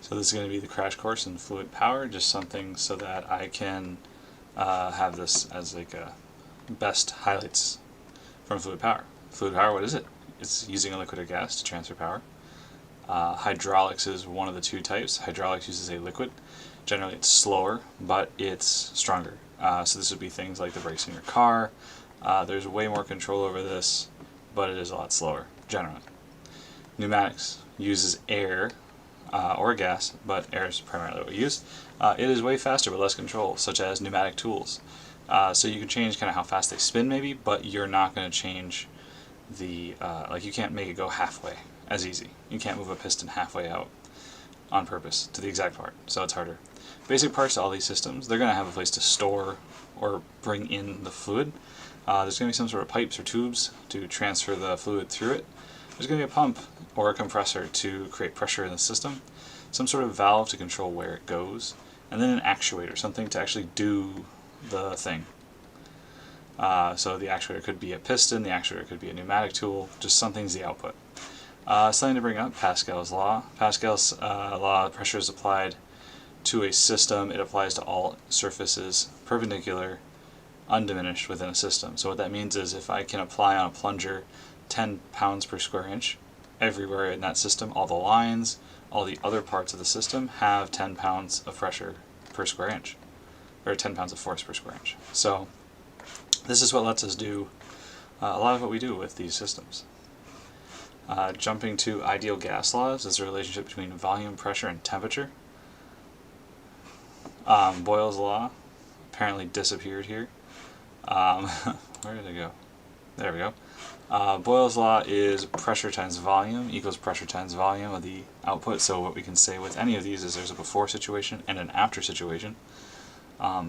So this is going to be the crash course in fluid power, just something so that I can have this as like a best highlights from fluid power. Fluid power, what is it? It's using a liquid or gas to transfer power. Hydraulics is one of the two types. Hydraulics uses a liquid. Generally it's slower, but it's stronger. So this would be things like the brakes in your car. There's way more control over this, but it is a lot slower, generally. Pneumatics uses air or gas, but air is primarily what we use. It is way faster but less control, such as pneumatic tools. So you can change kind of how fast they spin maybe, but you're not going to change the, like you can't make it go halfway as easy. You can't move a piston halfway out on purpose to the exact part, so it's harder. Basic parts to all these systems, they're going to have a place to store or bring in the fluid. There's going to be some sort of pipes or tubes to transfer the fluid through it. There's going to be a pump or a compressor to create pressure in the system, some sort of valve to control where it goes, and then an actuator, something to actually do the thing. So the actuator could be a piston, the actuator could be a pneumatic tool, just something's the output. Something to bring up, Pascal's law. Pascal's law, pressure is applied to a system, it applies to all surfaces, perpendicular, undiminished within a system. So what that means is if I can apply on a plunger 10 pounds per square inch everywhere in that system, all the lines, all the other parts of the system have 10 pounds of pressure per square inch, or 10 pounds of force per square inch. So this is what lets us do a lot of what we do with these systems. Jumping to ideal gas laws is the relationship between volume, pressure, and temperature. Boyle's law apparently disappeared here. Where did it go? There we go. Boyle's law is pressure times volume equals pressure times volume of the output. So what we can say with any of these is there's a before situation and an after situation.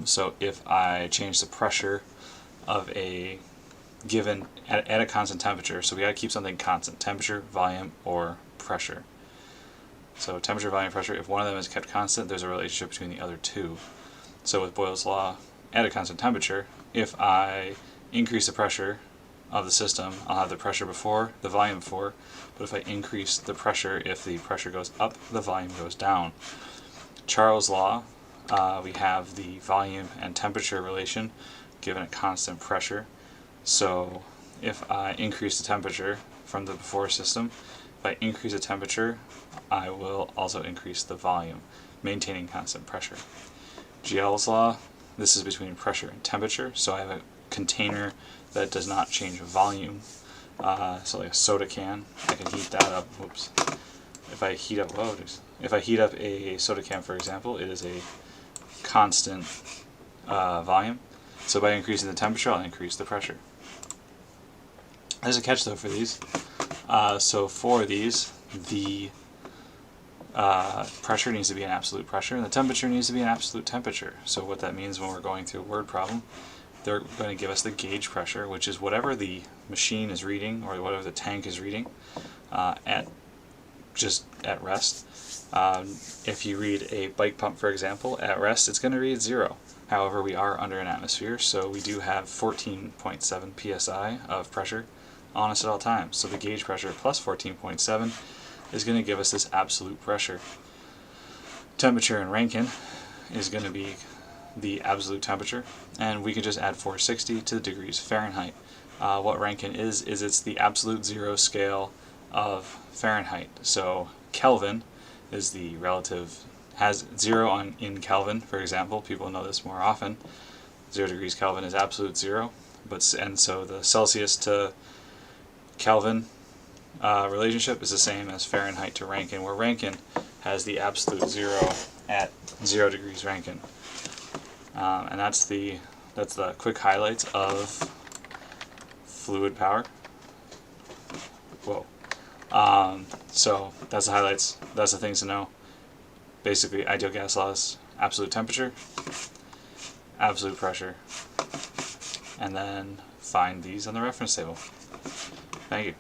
So if I change the pressure of a given at a constant temperature, so we got to keep something constant, temperature, volume, or pressure. So temperature, volume, pressure, if one of them is kept constant, there's a relationship between the other two. So with Boyle's law, at a constant temperature, if I increase the pressure of the system, I'll have the pressure before, the volume before, but if I increase the pressure, if the pressure goes up, the volume goes down. Charles' law, we have the volume and temperature relation given a constant pressure. So if I increase the temperature from the before system, if I increase the temperature, I will also increase the volume, maintaining constant pressure. Giel's law, this is between pressure and temperature, so I have a container that does not change volume, so like a soda can, I can heat that up. Whoops. If I heat up, if I heat up a soda can, for example, it is a constant volume. So by increasing the temperature, I'll increase the pressure. There's a catch though for these. So for these, the pressure needs to be an absolute pressure, and the temperature needs to be an absolute temperature. So what that means when we're going through a word problem, they're going to give us the gauge pressure, which is whatever the machine is reading or whatever the tank is reading at rest. If you read a bike pump, for example, at rest, it's going to read 0. However, we are under an atmosphere, so we do have 14.7 psi of pressure on us at all times. So the gauge pressure plus 14.7 is going to give us this absolute pressure. Temperature in Rankine is going to be the absolute temperature, and we can just add 460 to the degrees Fahrenheit. What Rankine is it's the absolute zero scale of Fahrenheit. So Kelvin is the relative, has 0 in Kelvin, for example. People know this more often. 0 degrees Kelvin is absolute 0, and so the Celsius to Kelvin relationship is the same as Fahrenheit to Rankine, where Rankine has the absolute 0 at 0 degrees Rankine. And that's the quick highlights of fluid power. Whoa. So that's the highlights. That's the things to know. Basically, ideal gas laws: absolute temperature, absolute pressure, and then find these on the reference table. Thank you.